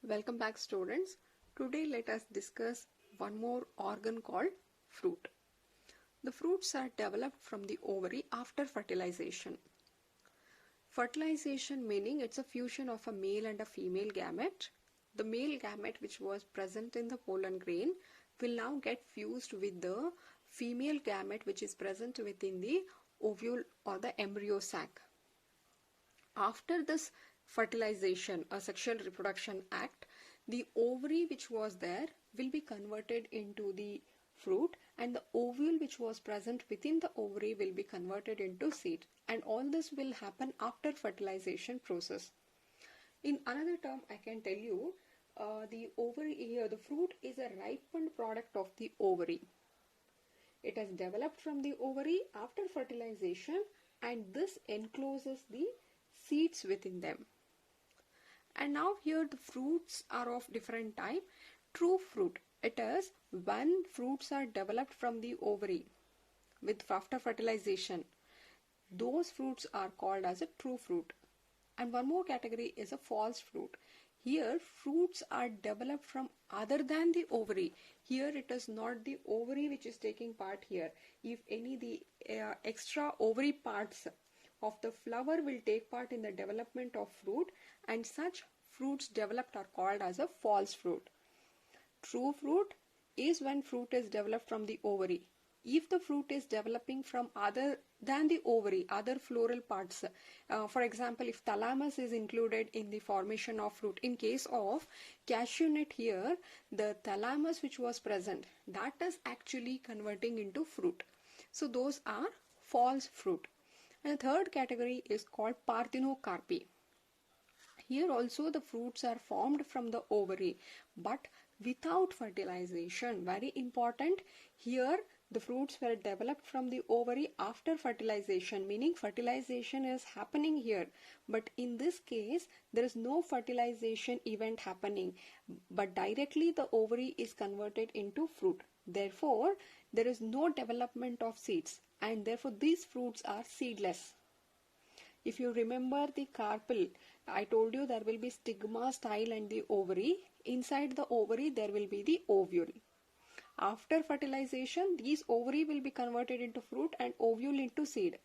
Welcome back, students. Today let us discuss one more organ called fruit. The fruits are developed from the ovary after fertilization. Fertilization meaning it's a fusion of a male and a female gamete. The male gamete which was present in the pollen grain will now get fused with the female gamete which is present within the ovule or the embryo sac. After this fertilization or sexual reproduction act, the ovary which was there will be converted into the fruit, and the ovule which was present within the ovary will be converted into seed, and all this will happen after fertilization process. In another term, I can tell you the ovary here, the fruit is a ripened product of the ovary. It has developed from the ovary after fertilization, and this encloses the seeds within them. And now here the fruits are of different type. True fruit, it is when fruits are developed from the ovary with after fertilization, those fruits are called as a true fruit. And one more category is a false fruit. Here fruits are developed from other than the ovary. Here it is not the ovary which is taking part here. If any the extra ovary parts of the flower will take part in the development of fruit, and such fruits developed are called as a false fruit. True fruit is when fruit is developed from the ovary. If the fruit is developing from other than the ovary, other floral parts, for example, if thalamus is included in the formation of fruit, in case of cashew nut here, the thalamus which was present, that is actually converting into fruit. So those are false fruit. And the third category is called parthenocarpy. Here also the fruits are formed from the ovary, but without fertilization. Very important, here the fruits were developed from the ovary after fertilization, meaning fertilization is happening here, but in this case there is no fertilization event happening, but directly the ovary is converted into fruit. Therefore there is no development of seeds, and therefore these fruits are seedless. If you remember the carpel, I told you there will be stigma, style and the ovary. Inside the ovary there will be the ovule. After fertilization, these ovary will be converted into fruit and ovule into seed.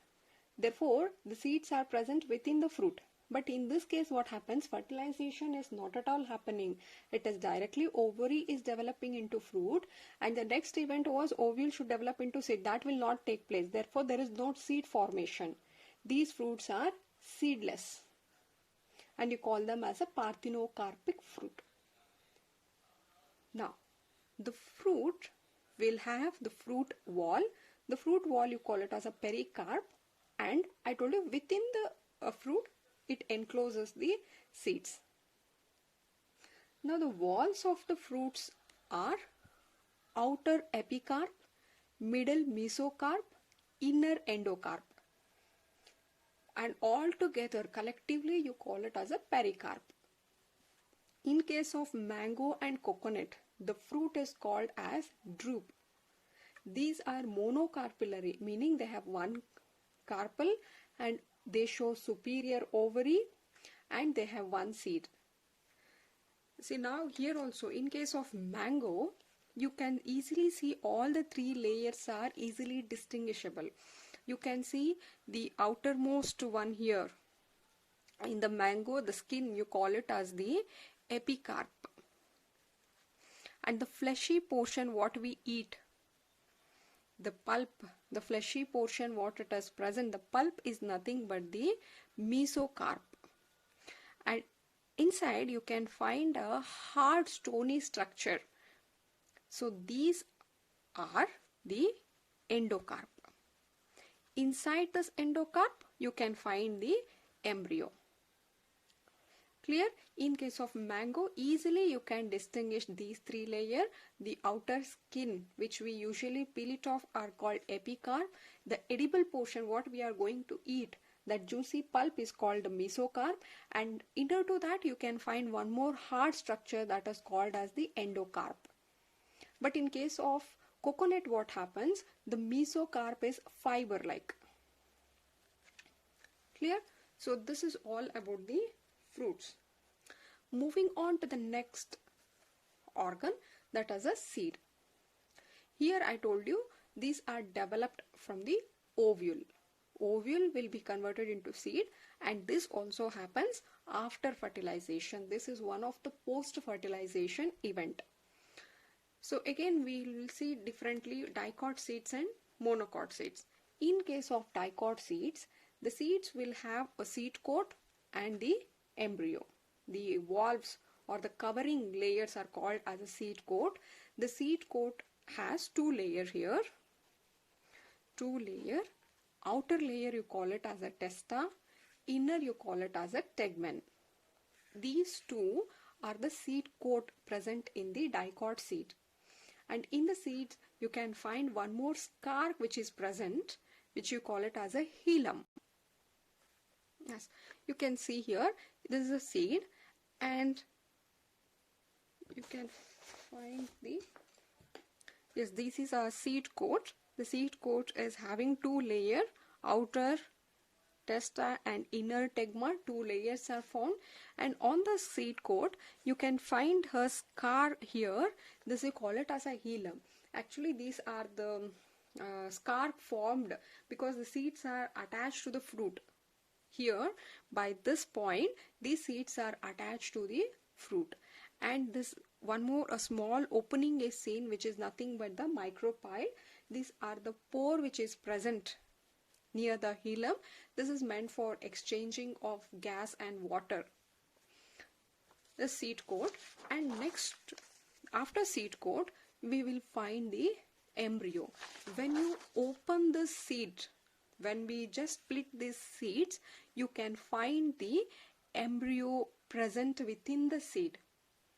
Therefore, the seeds are present within the fruit. But in this case what happens, fertilization is not at all happening. It is directly ovary is developing into fruit, and the next event was ovule should develop into seed. That will not take place. Therefore, there is no seed formation. These fruits are seedless, and you call them as a parthenocarpic fruit. Now, the fruit will have the fruit wall. The fruit wall you call it as a pericarp, and I told you within the fruit it encloses the seeds. Now the walls of the fruits are outer epicarp, middle mesocarp, inner endocarp, and all together collectively you call it as a pericarp. In case of mango and coconut, the fruit is called as drupe. These are monocarpillary, meaning they have one carpel and they show superior ovary and they have one seed. See, now here also in case of mango, you can easily see all the three layers are easily distinguishable. You can see the outermost one here. In the mango, the skin, you call it as the epicarp. And the fleshy portion what we eat, the pulp, the fleshy portion what it is present, the pulp is nothing but the mesocarp. And inside you can find a hard stony structure. So these are the endocarp. Inside this endocarp you can find the embryo. Clear? In case of mango, easily you can distinguish these three layers. The outer skin which we usually peel it off are called epicarp. The edible portion what we are going to eat, that juicy pulp is called the mesocarp, and inner to that you can find one more hard structure that is called as the endocarp. But in case of coconut what happens, the mesocarp is fiber like. Clear? So this is all about the fruits. Moving on to the next organ, that is a seed. Here I told you these are developed from the ovule. Ovule will be converted into seed, and this also happens after fertilization. This is one of the post-fertilization event. So again we will see differently dicot seeds and monocot seeds. In case of dicot seeds, the seeds will have a seed coat and the embryo. The valves or the covering layers are called as a seed coat. The seed coat has two layers here. Two layer. Outer layer you call it as a testa. Inner you call it as a tegmen. These two are the seed coat present in the dicot seed. And in the seeds you can find one more scark which is present, which you call it as a hilum. Yes, you can see here this is a seed, and you can find the, yes, this is a seed coat. The seed coat is having two layers, outer testa and inner tegma. Two layers are found, and on the seed coat you can find her scar here. This we call it as a hilum. Actually these are the scar formed because the seeds are attached to the fruit. Here by this point these seeds are attached to the fruit, and this one more a small opening is seen, which is nothing but the micropyle. These are the pore which is present near the hilum. This is meant for exchanging of gas and water. The seed coat, and next after seed coat we will find the embryo. When you open the seed, when we just split these seeds, you can find the embryo present within the seed.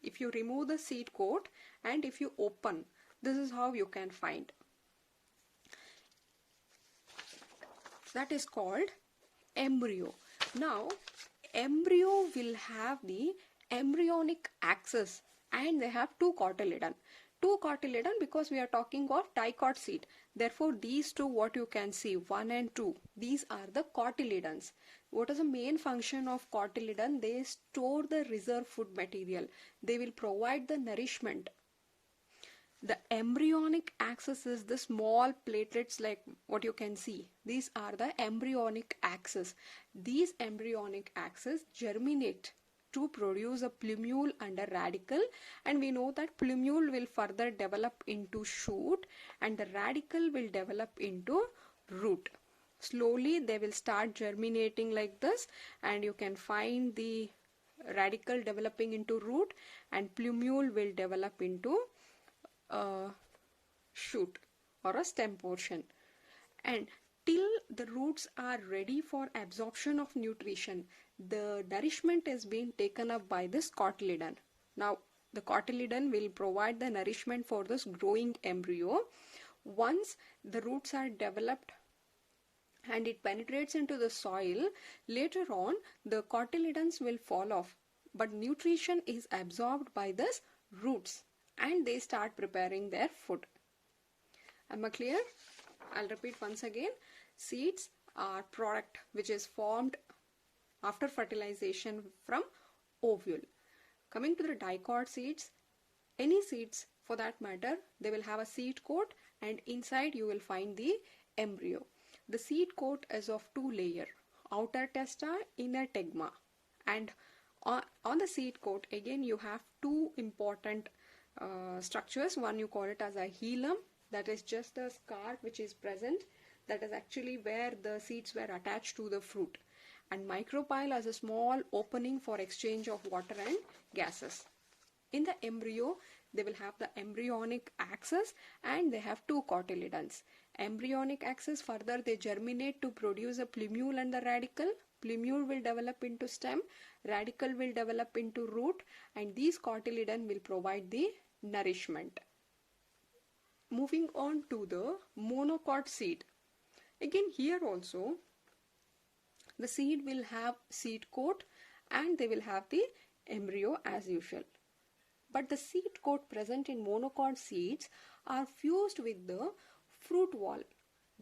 If you remove the seed coat and if you open, this is how you can find. That is called embryo. Now embryo will have the embryonic axis, and they have two cotyledon. Two cotyledon because we are talking of dicot seed. Therefore these two, what you can see, 1 and 2, these are the cotyledons. What is the main function of cotyledon? They store the reserve food material. They will provide the nourishment. The embryonic axis is the small platelets like what you can see. These are the embryonic axis. These embryonic axis germinate to produce a plumule and a radicle, and we know that plumule will further develop into shoot and the radicle will develop into root. Slowly they will start germinating like this, and you can find the radicle developing into root, and plumule will develop into a shoot or a stem portion. And till the roots are ready for absorption of nutrition, the nourishment is being taken up by this cotyledon. Now the cotyledon will provide the nourishment for this growing embryo. Once the roots are developed and it penetrates into the soil, later on the cotyledons will fall off, but nutrition is absorbed by this roots and they start preparing their food. Am I clear? I'll repeat once again. Seeds are product which is formed after fertilization from ovule. Coming to the dicot seeds, any seeds for that matter, they will have a seed coat, and inside you will find the embryo. The seed coat is of two layers, outer testa, inner tegma, and on the seed coat again you have two important structures. One you call it as a hilum, that is just the scar which is present, that is actually where the seeds were attached to the fruit, and micropyle as a small opening for exchange of water and gases. In the embryo they will have the embryonic axis and they have two cotyledons. Embryonic axis, further they germinate to produce a plumule and the radicle. Plumule will develop into stem, radicle will develop into root, and these cotyledon will provide the nourishment. Moving on to the monocot seed. Again here also the seed will have seed coat and they will have the embryo as usual. But the seed coat present in monocot seeds are fused with the fruit wall.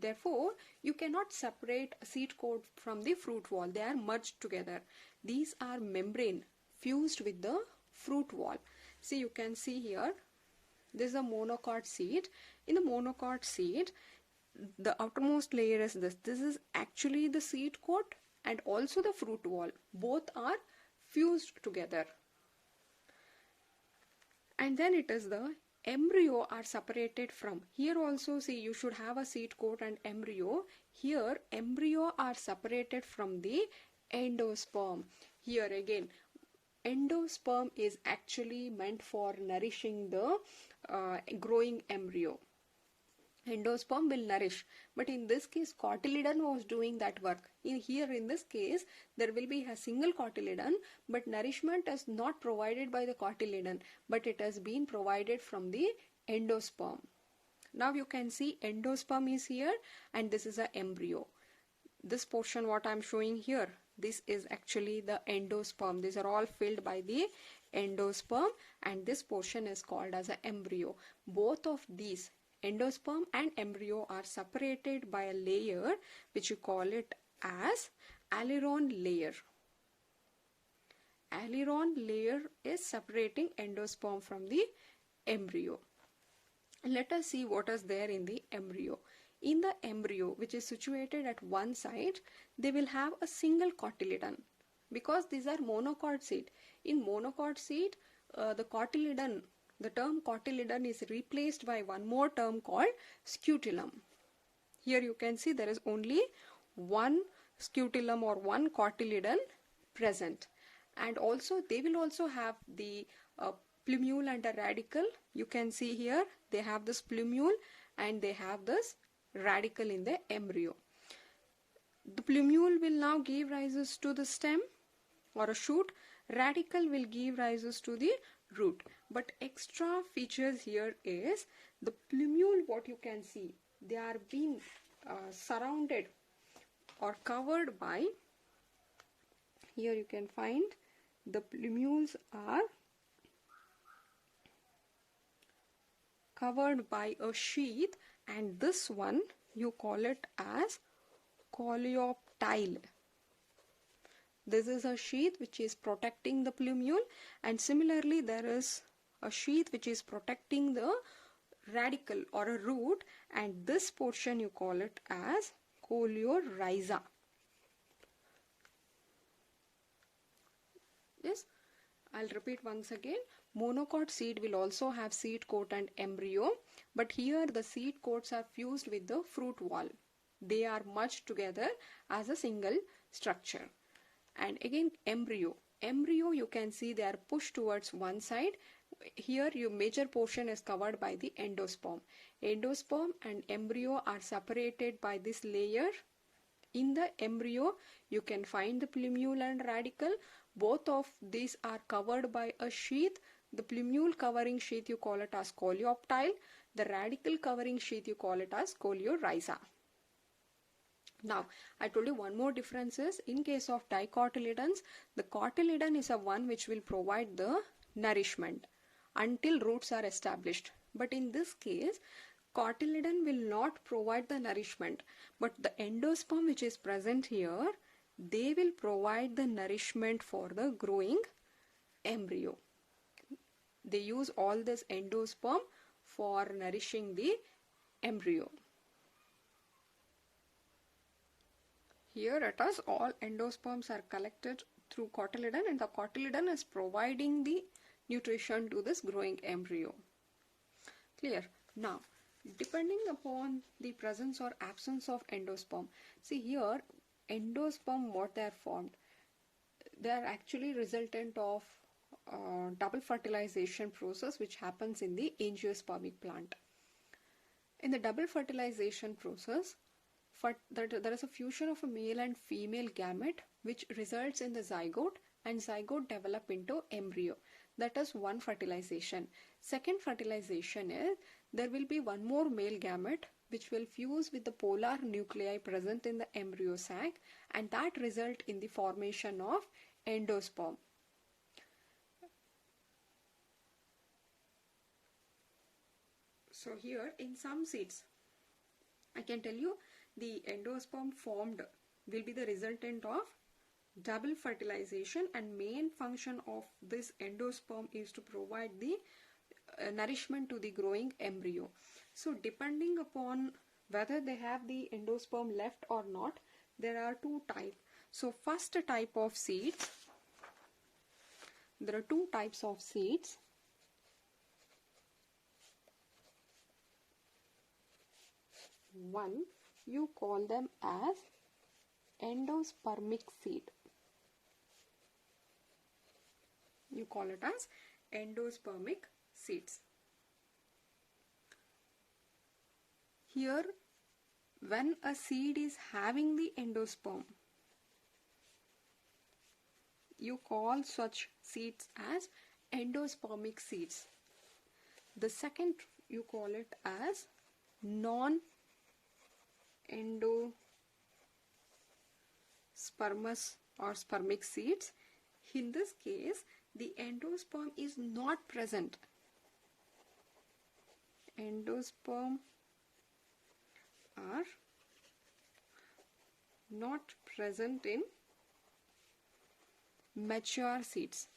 Therefore, you cannot separate a seed coat from the fruit wall. They are merged together. These are membrane fused with the fruit wall. See, you can see here, this is a monocot seed. In the monocot seed, the outermost layer is this. This is actually the seed coat and also the fruit wall. Both are fused together. And then it is the embryo are separated from. Here also, see, you should have a seed coat and embryo. Here, embryo are separated from the endosperm. Here again, endosperm is actually meant for nourishing the growing embryo. Endosperm will nourish, but in this case cotyledon was doing that work. In this case there will be a single cotyledon, but nourishment is not provided by the cotyledon, but it has been provided from the endosperm. Now you can see endosperm is here and this is a embryo. This portion what I am showing here, this is actually the endosperm. These are all filled by the endosperm and this portion is called as an embryo. Both of these, endosperm and embryo, are separated by a layer which you call it as aileron layer. Aileron layer is separating endosperm from the embryo. Let us see what is there in the embryo. In the embryo, which is situated at one side, they will have a single cotyledon because these are monocot seed. In monocot seed, the cotyledon, the term cotyledon is replaced by one more term called scutellum. Here you can see there is only one scutellum or one cotyledon present, and also they will also have the plumule and a radicle. You can see here they have this plumule and they have this radicle in the embryo. The plumule will now give rises to the stem or a shoot. Radicle will give rises to the root. But extra features here is the plumule, what you can see, they are being surrounded or covered by, here you can find the plumules are covered by a sheath, and this one you call it as coleoptile. This is a sheath which is protecting the plumule, and similarly there is a sheath which is protecting the radicle or a root, and this portion you call it as coleorhiza. Yes, I'll repeat once again. Monocot seed will also have seed coat and embryo, but here the seed coats are fused with the fruit wall. They are merged together as a single structure. And again embryo you can see they are pushed towards one side. Here your major portion is covered by the endosperm. Endosperm and embryo are separated by this layer. In the embryo you can find the plumule and radicle. Both of these are covered by a sheath. The plumule covering sheath you call it as coleoptile. The radicle covering sheath you call it as coleorhiza. Now, I told you one more difference is in case of dicotyledons, the cotyledon is a one which will provide the nourishment until roots are established. But in this case, cotyledon will not provide the nourishment, but the endosperm which is present here, they will provide the nourishment for the growing embryo. They use all this endosperm for nourishing the embryo. Here it is, all endosperms are collected through cotyledon, and the cotyledon is providing the nutrition to this growing embryo. Clear? Now, depending upon the presence or absence of endosperm, see here endosperm what they are formed, they are actually resultant of double fertilization process which happens in the angiospermic plant. In the double fertilization process, there is a fusion of a male and female gamete which results in the zygote, and zygote develop into embryo. That is one fertilization. Second fertilization is there will be one more male gamete which will fuse with the polar nuclei present in the embryo sac, and that result in the formation of endosperm. So here in some seeds, I can tell you the endosperm formed will be the resultant of double fertilization, and main function of this endosperm is to provide the nourishment to the growing embryo. So depending upon whether they have the endosperm left or not, there are two types. So first type of seeds, there are two types of seeds. One, you call them as endospermic seed. You call it as endospermic seeds. Here, when a seed is having the endosperm, you call such seeds as endospermic seeds. The second, you call it as non-endospermous or spermic seeds. In this case, the endosperm is not present. Endosperm are not present in mature seeds.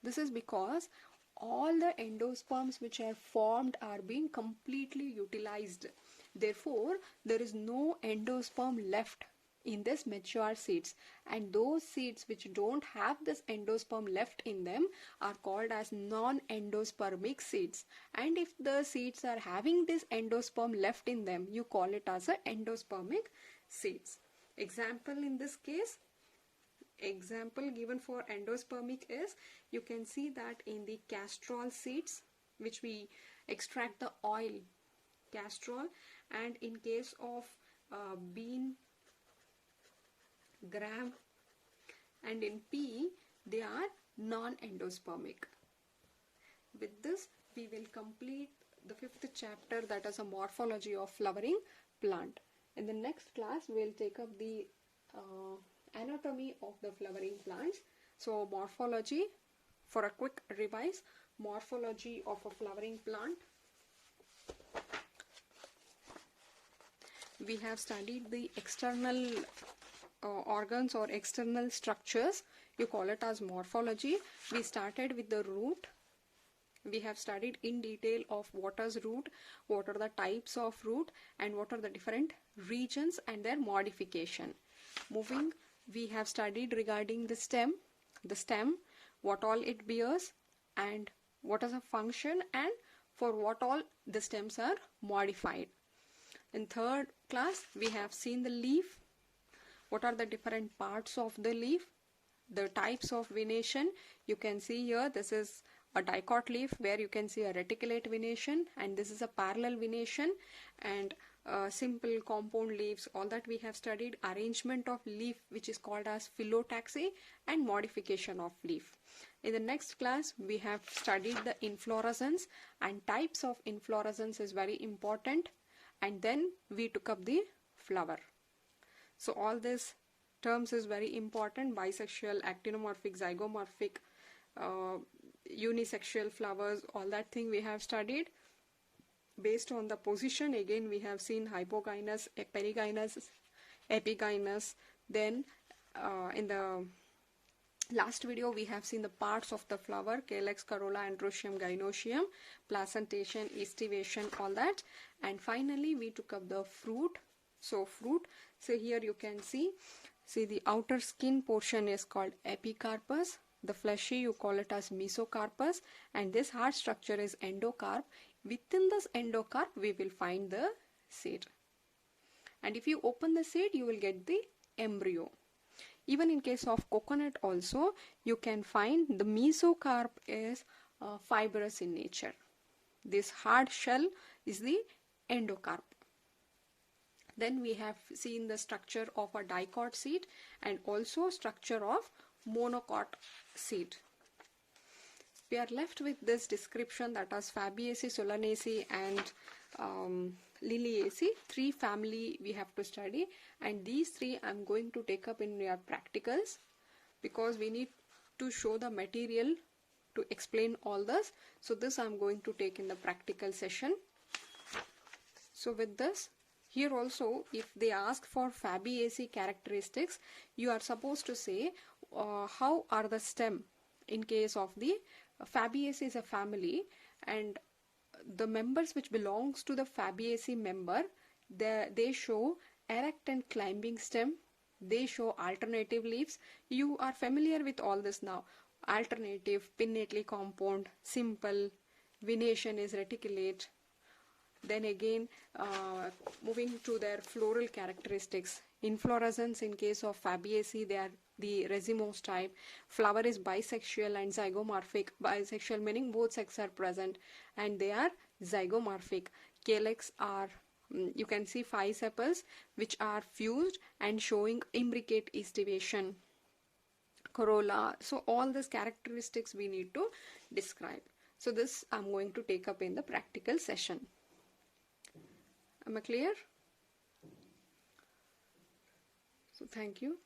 This is because all the endosperms which are formed are being completely utilized. Therefore, there is no endosperm left in this mature seeds, and those seeds which don't have this endosperm left in them are called as non-endospermic seeds. And if the seeds are having this endosperm left in them, you call it as a endospermic seeds. Example in this case, example given for endospermic is, you can see that in the castrol seeds which we extract the oil, castrol, and in case of bean, gram, and in pea, they are non-endospermic. With this, we will complete the 5th chapter, that is a morphology of flowering plant. In the next class, we will take up the anatomy of the flowering plants. So morphology, for a quick revise, morphology of a flowering plant. We have studied the external organs or external structures. You call it as morphology. We started with the root. We have studied in detail of what is root, what are the types of root, and what are the different regions and their modification. Moving, we have studied regarding the stem, what all it bears, and what is a function, and for what all the stems are modified. In third class, we have seen the leaf. What are the different parts of the leaf? The types of venation. You can see here, this is a dicot leaf where you can see a reticulate venation, and this is a parallel venation, and simple compound leaves. All that we have studied. Arrangement of leaf, which is called as phyllotaxy, and modification of leaf. In the next class, we have studied the inflorescence, and types of inflorescence is very important, and then we took up the flower. So all these terms is very important: bisexual, actinomorphic, zygomorphic, unisexual flowers, all that thing we have studied. Based on the position, again we have seen hypogynous, perigynous, epigynous. Then in the last video we have seen the parts of the flower: calyx, corolla, androecium, gynoecium, placentation, estivation, all that. And finally we took up the fruit. So fruit, so here you can see the outer skin portion is called epicarpus. The fleshy, you call it as mesocarpus, and this hard structure is endocarp. Within this endocarp, we will find the seed. And if you open the seed, you will get the embryo. Even in case of coconut also, you can find the mesocarp is fibrous in nature. This hard shell is the endocarp. Then we have seen the structure of a dicot seed and also structure of monocot seed. We are left with this description, that is Fabaceae, Solanaceae, and Liliaceae. 3 family we have to study, and these 3 I am going to take up in your practicals, because we need to show the material to explain all this. So this I am going to take in the practical session. So with this, Here also, if they ask for Fabiaceae characteristics, you are supposed to say how are the stem. In case of the Fabiaceae is a family, and the members which belongs to the Fabiaceae member, they show erect and climbing stem. They show alternative leaves. You are familiar with all this now. Alternative, pinnately compound, simple, venation is reticulate. Then again, moving to their floral characteristics. Inflorescence in case of Fabiaceae, they are the racemose type. Flower is bisexual and zygomorphic. Bisexual meaning both sexes are present, and they are zygomorphic. Calyx are, you can see 5 sepals which are fused and showing imbricate estivation. Corolla. So all these characteristics we need to describe. So this I'm going to take up in the practical session. Am I clear? So thank you.